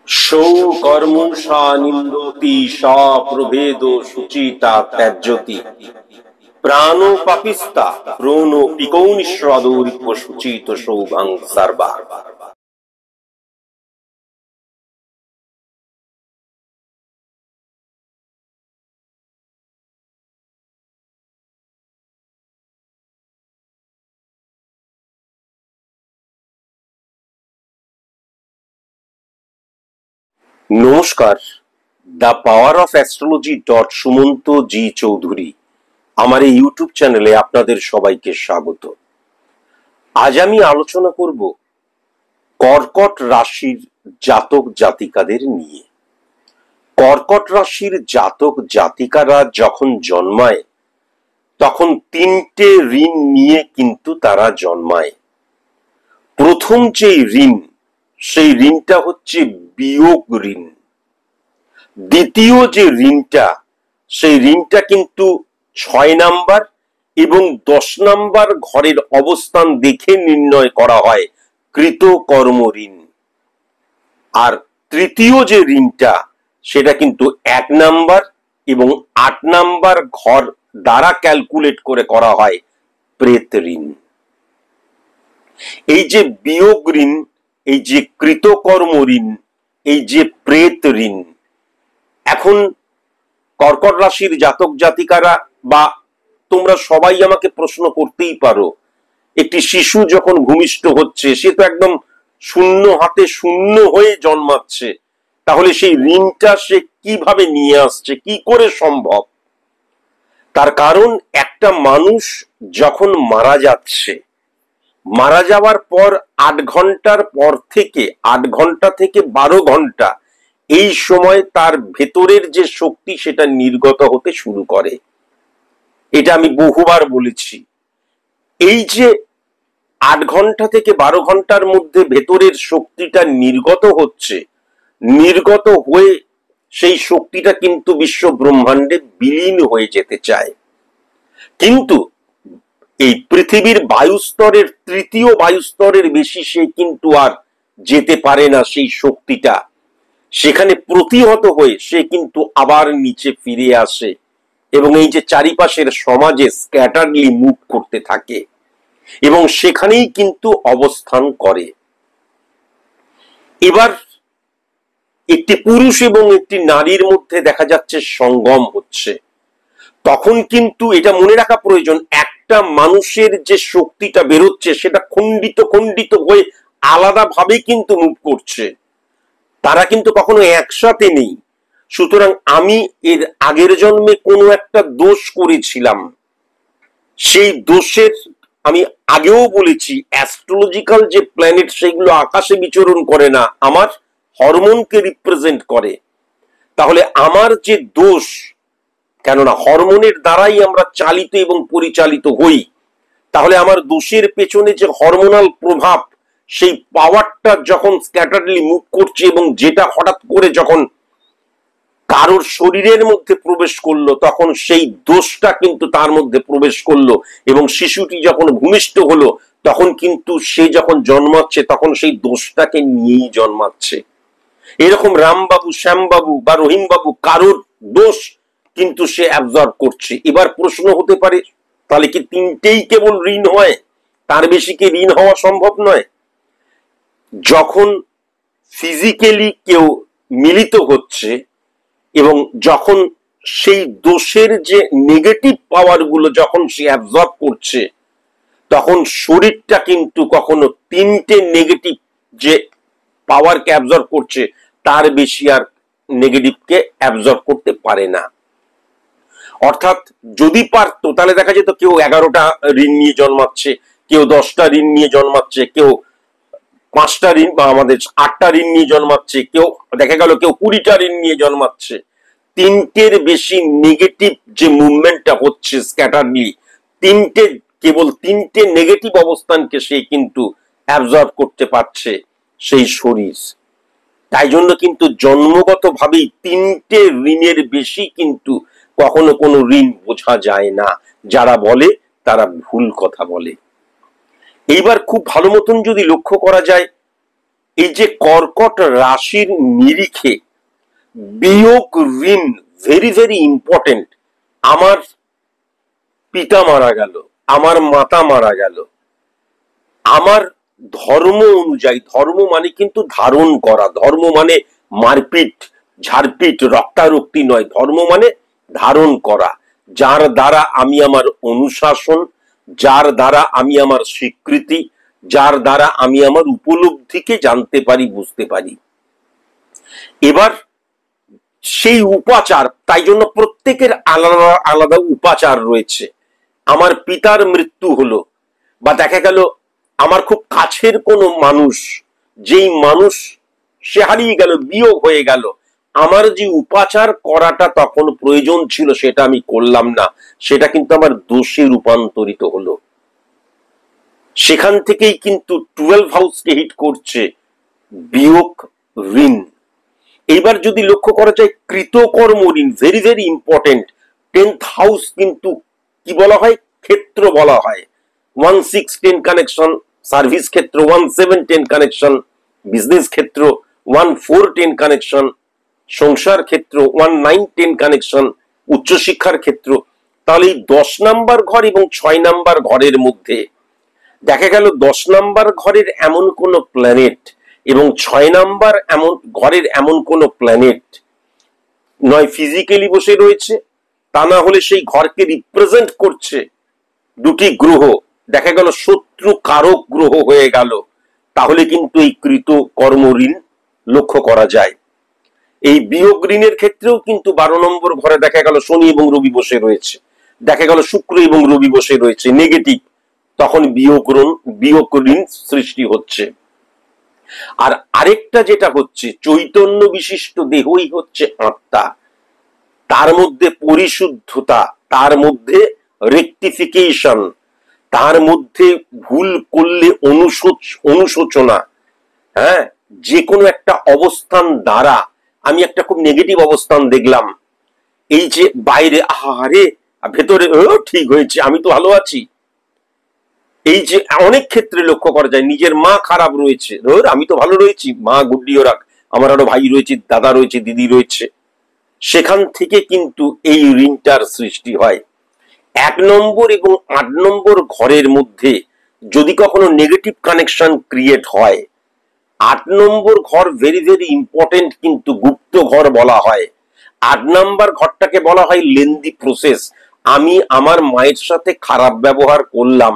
সৌ কর্মষা নিন্দতি সা প্রভেদ শুচিতা ত্যাজ্যতি প্রাণ পাপিস্তা ব্রণ পিকৌনিশ্রদৌরিপ শুচিত সৌভাং সর্বা। নমস্কার, the power of astrology Sumanta ji Chowdhury আমার এই ইউটিউব চ্যানেলে আপনাদের সবাইকে স্বাগত। আজ আমি আলোচনা করব কর্কট রাশির জাতক জাতিকাদের নিয়ে। কর্কট রাশির জাতক জাতিকারা যখন জন্মায় তখন তিনটে ঋণ নিয়ে কিন্তু তারা জন্মায়। প্রথম যে ঋণ, সেই ঋণটা হচ্ছে বিয়োগ ঋণ। দ্বিতীয় যে ঋণটা, সেই ঋণটা কিন্তু 6 নাম্বার এবং 10 নাম্বার ঘরের অবস্থান দেখে নির্ণয় করা হয় কৃতকর্ম ঋণ। আর তৃতীয় যে ঋণটা, সেটা কিন্তু 1 নাম্বার এবং 8 নাম্বার ঘর দ্বারা ক্যালকুলেট করে করা হয় প্রেত ঋণ। এই যে বিয়োগ ঋণ, এই যে কৃতকর্ম ঋণ, এই যে প্রেত ঋণ, এখন কর্কট রাশির জাতক জাতিকারা বা তোমরা সবাই আমাকে প্রশ্ন করতেই পারো, একটি শিশু যখন ভূমিষ্ঠ হচ্ছে সে তো একদম শূন্য হাতে শূন্য হয়ে জন্মাচ্ছে, তাহলে সেই ঋণটা সে কিভাবে নিয়ে আসছে, কি করে সম্ভব? তার কারণ, একটা মানুষ যখন মারা যাচ্ছে, মারা যাওয়ার পর 8 ঘন্টার পর থেকে 8 ঘন্টা থেকে 12 ঘন্টা এই সময় তার ভেতরের যে শক্তি সেটা নির্গত হতে শুরু করে। এটা আমি বহুবার বলেছি। এই যে 8 ঘন্টা থেকে 12 ঘন্টার মধ্যে ভেতরের শক্তিটা নির্গত হচ্ছে, নির্গত হয়ে সেই শক্তিটা কিন্তু বিশ্ব ব্রহ্মাণ্ডে বিলীন হয়ে যেতে চায়। কিন্তু এই পৃথিবীর বায়ুস্তরের 3য় বায়ুস্তরের বেশি সে কিন্তু আর যেতে পারে না। সেই শক্তিটা সেখানে প্রতিহত হয়ে সে কিন্তু আবার নিচে ফিরে আসে এবং এই যে চারিপাশের সমাজে স্ক্যাটারলি মুভ করতে থাকে এবং সেখানেই কিন্তু অবস্থান করে। এবার একটি পুরুষ এবং একটি নারীর মধ্যে দেখা যাচ্ছে সঙ্গম হচ্ছে, তখন কিন্তু এটা মনে রাখা প্রয়োজন, একটা মানুষের যে শক্তিটা বেরোচ্ছে সেটা খণ্ডিত খণ্ডিত হয়ে আলাদাভাবে কিন্তু মুভ করছে, তারা কিন্তু কখনো একসাথে নেই। সুতরাং আমি এর আগের জন্মে কোনো একটা দোষ করেছিলাম, সেই দোষের আমি আগেও বলেছি অ্যাস্ট্রোলজিক্যাল যে প্ল্যানেট সেগুলো আকাশে বিচরণ করে না, আমার হরমোনকে রিপ্রেজেন্ট করে। তাহলে আমার যে দোষ, কেননা হরমোনের দ্বারাই আমরা চালিত এবং পরিচালিত হই, তাহলে আমার দোষের পেছনে যে হরমোনাল প্রভাব, সেই পাওয়ারটা যখন স্ক্যাটারলি মুভ করছে এবং যেটা হঠাৎ করে যখন কারোর শরীরের মধ্যে প্রবেশ করলো, তখন সেই দোষটা কিন্তু তার মধ্যে প্রবেশ করলো এবং শিশুটি যখন ভূমিষ্ঠ হলো তখন কিন্তু সে যখন জন্মাচ্ছে তখন সেই দোষটাকে নিয়েই জন্মাচ্ছে। এরকম রামবাবু, শ্যামবাবু বা রহিমবাবু কারোর দোষ কিন্তু সে অ্যাবজর্ব করছে। এবার প্রশ্ন হতে পারে, তাহলে কি তিনটেই কেবল ঋণ হয়, তার বেশি কি ঋণ হওয়া সম্ভব নয়? যখন ফিজিক্যালি কেউ মিলিত হচ্ছে এবং যখন সেই দোষের যে নেগেটিভ পাওয়ার গুলো যখন সে অ্যাবজর্ব করছে, তখন শরীরটা কিন্তু কখনো 3টে নেগেটিভ যে পাওয়ারকে অ্যাবজর্ব করছে তার বেশি আর নেগেটিভকে অ্যাবজর্ব করতে পারে না। অর্থাৎ যদি পারতো তাহলে দেখা যেত কেউ 11টা ঋণ নিয়ে জন্মাচ্ছে, কেউ 10টা ঋণ নিয়ে জন্মাচ্ছে, কেউ 5টা ঋণ বা আমাদের 8টা ঋণ নিয়ে জন্মাচ্ছে, কেউ দেখা গেল কেউ 20টা ঋণ নিয়ে জন্মাচ্ছে। 3টের বেশি নেগেটিভ যে মুভমেন্টটা হচ্ছে স্ক্যাটারলি, কেবল 3টে নেগেটিভ অবস্থানকে সে কিন্তু অ্যাবজর্ব করতে পারছে সেই শরীর। তাই জন্য কিন্তু জন্মগত ভাবেই 3টে ঋণের বেশি কিন্তু কখনো কোনো ঋণ বোঝা যায় না। যারা বলে তারা ভুল কথা বলে। এইবার খুব ভালো মতন যদি লক্ষ্য করা যায়, এই যে কর্কট রাশির নিরিখে বিয়োগ ঋণ ভেরি ভেরি ইম্পর্টেন্ট। আমার পিতা মারা গেল, আমার মাতা মারা গেল, আমার ধর্ম অনুযায়ী, ধর্ম মানে কিন্তু ধারণ করা, ধর্ম মানে মারপিট ঝাড়পিট রক্তারক্তি নয়, ধর্ম মানে ধারণ করা, যার দ্বারা আমি আমার অনুশাসন, যার দ্বারা আমি আমার স্বীকৃতি, যার দ্বারা আমি আমার উপলব্ধিকে জানতে পারি, বুঝতে পারি। এবার সেই উপাচার, তাই জন্য প্রত্যেকের আলাদা আলাদা উপাচার রয়েছে। আমার পিতার মৃত্যু হলো, বা দেখা গেল আমার খুব কাছের কোনো মানুষ, যেই মানুষ সে হারিয়ে গেল, বিয়োগ হয়ে গেল, আমার যে উপাচার করাটা তখন প্রয়োজন ছিল সেটা আমি করলাম না, সেটা কিন্তু আমার দোষে রূপান্তরিত হলো। সেখান থেকেই কিন্তু 12 হাউসকে হিট করছে বিয়োগ ঋণ। এইবার যদি লক্ষ্য করা যায় কৃতকর্ম ঋণ, very very important. 10th house কিন্তু কি বলা হয়, ক্ষেত্র বলা হয়। 1-6-10 কানেকশন সার্ভিস ক্ষেত্র, 1-7-10 কানেকশন বিজনেস ক্ষেত্র, 1-4-10 কানেকশন সংসার ক্ষেত্র, 1-9-10 কানেকশন উচ্চশিক্ষার ক্ষেত্র। তাহলে এই 10 নাম্বার ঘর এবং 6 নাম্বার ঘরের মধ্যে দেখা গেল 10 নাম্বার ঘরের এমন কোন প্ল্যানেট এবং 6 নাম্বার এমন ঘরের এমন কোন প্ল্যানেট নয় ফিজিক্যালি বসে রয়েছে, তা না হলে সেই ঘরকে রিপ্রেজেন্ট করছে দুটি গ্রহ, দেখা গেল শত্রু কারক গ্রহ হয়ে গেল, তাহলে কিন্তু এই কৃত কর্ম ঋণ লক্ষ্য করা যায়। এই বিয়োগ ঋণের ক্ষেত্রেও কিন্তু 12 নম্বর ঘরে দেখা গেল শনি এবং রবি বসে রয়েছে, দেখা গেল শুক্র এবং রবি বসে রয়েছে নেগেটিভ, তখন বিয়োগ ঋণ সৃষ্টি হচ্ছে। আর আরেকটা যেটা হচ্ছে, চৈতন্য বিশিষ্ট দেহই হচ্ছে আত্মা, তার মধ্যে পরিশুদ্ধতা, তার মধ্যে রেকটিফিকেশন, তার মধ্যে ভুল করলে অনুশোচনা, হ্যাঁ, যে কোনো একটা অবস্থান দ্বারা আমি একটা খুব নেগেটিভ অবস্থান দেখলাম, এই যে বাইরে আহারে ভেতরে ঠিক হয়েছে, আমি তো ভালো আছি, এই যে অনেক ক্ষেত্রে লক্ষ্য করা যায় নিজের মা খারাপ রয়েছে, আমি তো ভালো রয়েছি, মা গুড্ডিও রাখ, আমার আরো ভাই রয়েছে, দাদা রয়েছে, দিদি রয়েছে, সেখান থেকে কিন্তু এই ঋণটার সৃষ্টি হয়। 1 নম্বর এবং 8 নম্বর ঘরের মধ্যে যদি কখনো নেগেটিভ কানেকশন ক্রিয়েট হয়, 8 নম্বর ঘর ভেরি ভেরি ইম্পর্টেন্ট, কিন্তু গুপ্ত ঘর বলা হয়। 8 নম্বর ঘরটাকে বলা হয় লেন্দি প্রসেস। আমি আমার মায়ের সাথে খারাপ ব্যবহার করলাম,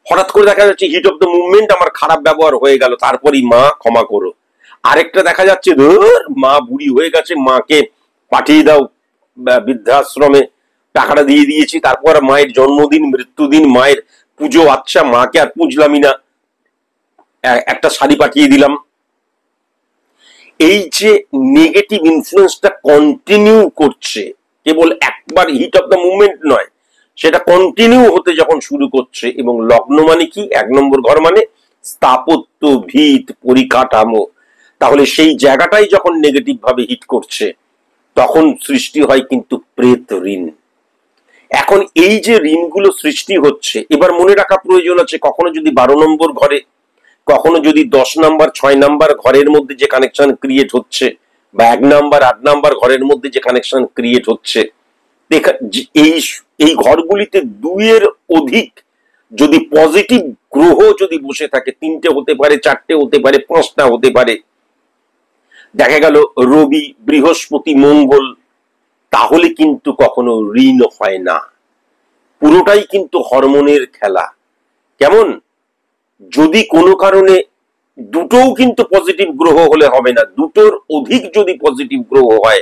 হঠাৎ করে দেখা যাচ্ছে হিট অফ দ্য মুভমেন্ট আমার খারাপ ব্যবহার হয়ে গেল, তারপরই মা ক্ষমা করো। আরেকটা দেখা যাচ্ছে মা বুড়ি হয়ে গেছে, মাকে পাঠিয়ে দাও বৃদ্ধাশ্রমে, টাকাটা দিয়ে দিয়েছি, তারপর মায়ের জন্মদিন মৃত্যুদিন মায়ের পুজো, আচ্ছা মাকে আর পুজলামই না, একটা শাড়ি পাঠিয়ে দিলাম। এই যে নেগেটিভ ইনফ্লুয়েন্সটা কন্টিনিউ করছে, কেবল একবার হিট অফ দ্য মুভমেন্ট নয়, সেটা কন্টিনিউ হতে যখন শুরু করছে, এবং লগ্ন মানে কি, 1 নম্বর ঘর মানে স্থাপত্য, ভিত, পরিকাঠামো, তাহলে সেই জায়গাটাই যখন নেগেটিভ ভাবে হিট করছে তখন সৃষ্টি হয় কিন্তু প্রেত ঋণ। এখন এই যে ঋণগুলো সৃষ্টি হচ্ছে, এবার মনে রাখা প্রয়োজন আছে, কখনো যদি 12 নম্বর ঘরে, কখনো যদি 10 নাম্বার 6 নাম্বার ঘরের মধ্যে যে কানেকশন ক্রিয়েট হচ্ছে, বা 1 নাম্বার 8 নাম্বার ঘরের মধ্যে যে কানেকশন ক্রিয়েট হচ্ছে, এই ঘরগুলিতে 2 এর অধিক যদি পজিটিভ গ্রহ যদি বসে থাকে, 3টে হতে পারে, 4টে হতে পারে, 5টা হতে পারে, দেখা গেল রবি, বৃহস্পতি, মঙ্গল, তাহলে কিন্তু কখনো ঋণ হয় না। পুরোটাই কিন্তু হরমোনের খেলা। কেমন, যদি কোনো কারণে দুটোও কিন্তু পজিটিভ গ্রহ হলে হবে না, দুটোর অধিক যদি পজিটিভ গ্রহ হয়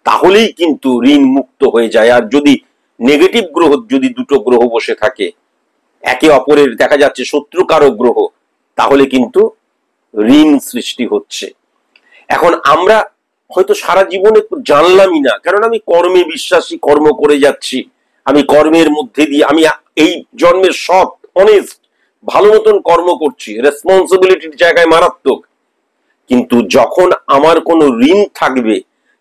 তাহলেই কিন্তু ঋণ মুক্ত হয়ে যায়। আর যদি নেগেটিভ গ্রহ, যদি দুটো গ্রহ বসে থাকে একে অপরের, দেখা যাচ্ছে শত্রুকারক গ্রহ, তাহলে কিন্তু ঋণ সৃষ্টি হচ্ছে। এখন আমরা হয়তো সারা জীবনে জানলামই না, কারণ আমি কর্মে বিশ্বাসী, কর্ম করে যাচ্ছি, আমি কর্মের মধ্যে দিয়ে আমি এই জন্মের সৎ অনেস্ট ভালো মতন কর্ম করছি, রেসপন্সিবিলিটির জায়গায় মারাত্মক, কিন্তু যখন আমার কোনো ঋণ থাকবে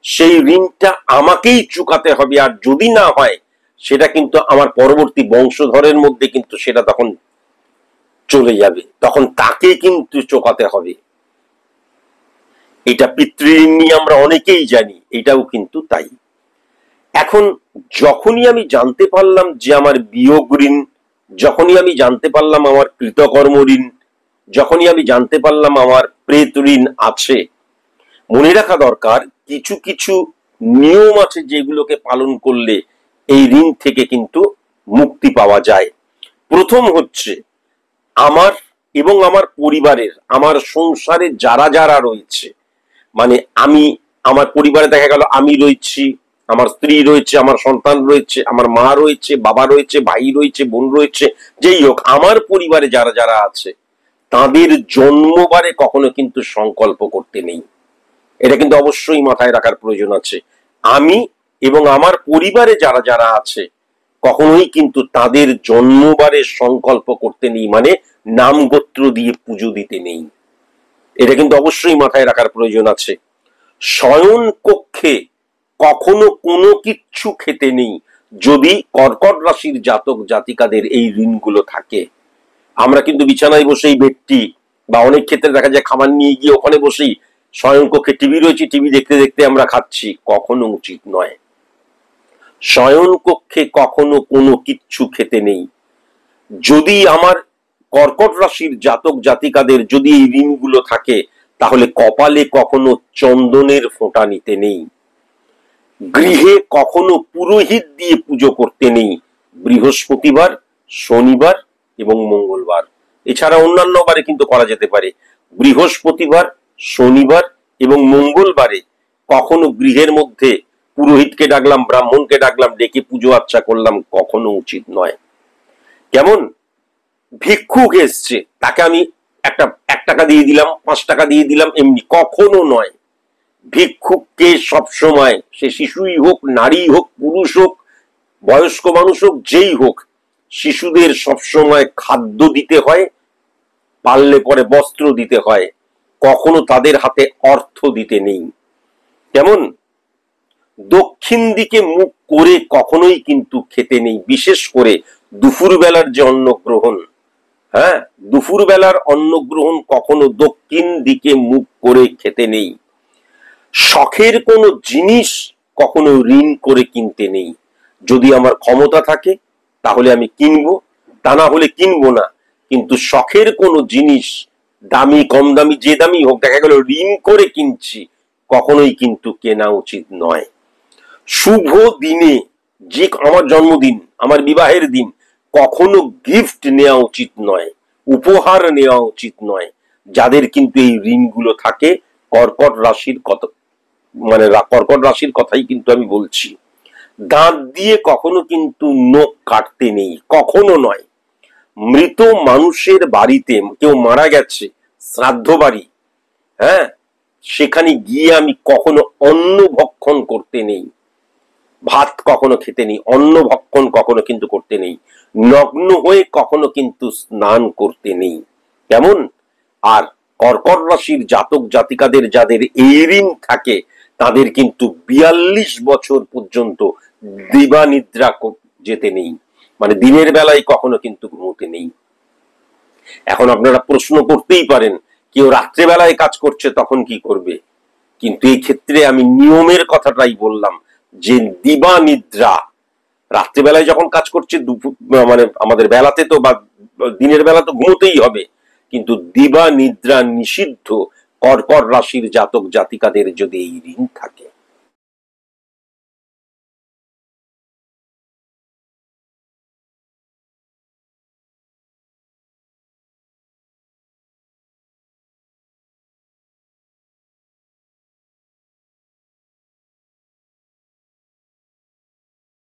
সেই ঋণটা আমাকেই চুকাতে হবে, আর যদি না হয় সেটা কিন্তু আমার পরবর্তী বংশধরের মধ্যে কিন্তু সেটা তখন চলে যাবে, তখন তাকে কিন্তু চোকাতে হবে। এটা পিতৃঋণ নিয়ে আমরা অনেকেই জানি, এটাও কিন্তু তাই। এখন যখনই আমি জানতে পারলাম যে আমার বিয়োগ ঋণ, যখনই আমি জানতে পারলাম আমার কৃতকর্ম ঋণ, যখনই আমি জানতে পারলাম আমার প্রেত ঋণ আছে, মনে রাখা দরকার কিছু কিছু নিয়ম আছে যেগুলোকে পালন করলে এই ঋণ থেকে কিন্তু মুক্তি পাওয়া যায়। প্রথম হচ্ছে, আমার এবং আমার পরিবারের, আমার সংসারে যারা যারা রয়েছে, মানে আমি, আমার পরিবারে দেখা গেল আমি রয়েছি, আমার স্ত্রী রয়েছে, আমার সন্তান রয়েছে, আমার মা রয়েছে, বাবা রয়েছে, ভাই রয়েছে, বোন রয়েছে, যেই হোক আমার পরিবারে যারা যারা আছে, তাদের জন্মবারে কখনো কিন্তু সংকল্প করতে নেই। এটা কিন্তু অবশ্যই মাথায় রাখার প্রয়োজন আছে। আমি এবং আমার পরিবারে যারা যারা আছে, কখনোই কিন্তু তাদের জন্মবারে সংকল্প করতে নেই, মানে নাম গোত্র দিয়ে পুজো দিতে নেই। এটা কিন্তু অবশ্যই মাথায় রাখার প্রয়োজন আছে। শয়ন কক্ষে কখনো কোনো কিচ্ছু খেতে নেই যদি কর্কট রাশির জাতক জাতিকাদের এই ঋণগুলো থাকে। আমরা কিন্তু বিছানায় বসেই ব্যক্তি, বা অনেক ক্ষেত্রে দেখা যায় খাবার নিয়ে গিয়ে ওখানে বসেই শয়ন কক্ষে টিভি রয়েছে, টিভি দেখতে দেখতে আমরা খাচ্ছি, কখনো উচিত নয়। শয়ন কক্ষে কখনো কোনো কিচ্ছু খেতে নেই। যদি আমার কর্কট রাশির জাতক জাতিকাদের যদি এই ঋণগুলো থাকে, তাহলে কপালে কখনো চন্দনের ফোঁটা নিতে নেই। গৃহে কখনো পুরোহিত দিয়ে পুজো করতে নেই বৃহস্পতিবার, শনিবার এবং মঙ্গলবার। এছাড়া অন্যান্য বারে কিন্তু করা যেতে পারে। বৃহস্পতিবার, শনিবার এবং মঙ্গলবারে কখনো গৃহের মধ্যে পুরোহিতকে ডাকলাম, ব্রাহ্মণকে ডাকলাম, ডেকে পুজো আর্চা করলাম, কখনো উচিত নয়। কেমন, ভিক্ষুক এসছে, তাকে আমি 1 টাকা দিয়ে দিলাম, 5 টাকা দিয়ে দিলাম, এমনি কখনো নয়। ভিক্ষুককে সবসময়, সে শিশুই হোক, নারী হোক, পুরুষ হোক, বয়স্ক মানুষ হোক, যেই হোক, শিশুদের সবসময় খাদ্য দিতে হয়, পারলে পরে বস্ত্র দিতে হয়, কখনো তাদের হাতে অর্থ দিতে নেই। কেমন, দক্ষিণ দিকে মুখ করে কখনোই কিন্তু খেতে নেই, বিশেষ করে দুপুর বেলার যে অন্নগ্রহণ, হ্যাঁ, দুপুর বেলার অন্নগ্রহণ কখনো দক্ষিণ দিকে মুখ করে খেতে নেই। শখের কোনো জিনিস কখনো ঋণ করে কিনতে নেই। যদি আমার ক্ষমতা থাকে তাহলে আমি কিনবো, তা না হলে কিনবো না। কিন্তু শখের কোনো জিনিস, দামি কম দামি যে দামি হোক, দেখা গেল ঋণ করে কিনছি, কখনোই কিন্তু কেনা উচিত নয়। শুভ দিনে, যে আমার জন্মদিন, আমার বিবাহের দিন, কখনো গিফট নেওয়া উচিত নয়, উপহার নেওয়া উচিত নয়। যাদের কিন্তু এই ঋণগুলো থাকে, কর্কট রাশির কর্কট রাশির কথাই কিন্তু আমি বলছি। দাঁত দিয়ে কখনো কিন্তু নখ কাটতে নেই, কখনো নয়। মৃত মানুষের বাড়িতে, কেউ মারা গেছে, শ্রাদ্ধ বাড়ি, হ্যাঁ, সেখানে গিয়ে আমি কখনো অন্ন ভক্ষণ করতে নেই, ভাত কখনো খেতে নেই, অন্ন ভক্ষণ কখনো কিন্তু করতে নেই। নগ্ন হয়ে কখনো কিন্তু স্নান করতে নেই। কেমন, আর কর্কট রাশির জাতক জাতিকাদের যাদের এই ঋণ থাকে, তাদের কিন্তু 42 বছর পর্যন্ত দিবানিদ্রা যেতে নেই, মানে দিনের বেলায় কখনো কিন্তু ঘুমোতে নেই। এখন আপনারা প্রশ্ন করতেই পারেন, কেউ রাত্রেবেলায় কাজ করছে তখন কি করবে? কিন্তু এই ক্ষেত্রে আমি নিয়মের কথাটাই বললাম, যে দিবানিদ্রা, রাত্রিবেলায় যখন কাজ করছে, দুপুর মানে আমাদের বেলাতে তো বা দিনের বেলা তো ঘুমোতেই হবে, কিন্তু দিবানিদ্রা নিষিদ্ধ কর্কট রাশির জাতক জাতিকাদের যদি এই ঋণ থাকে।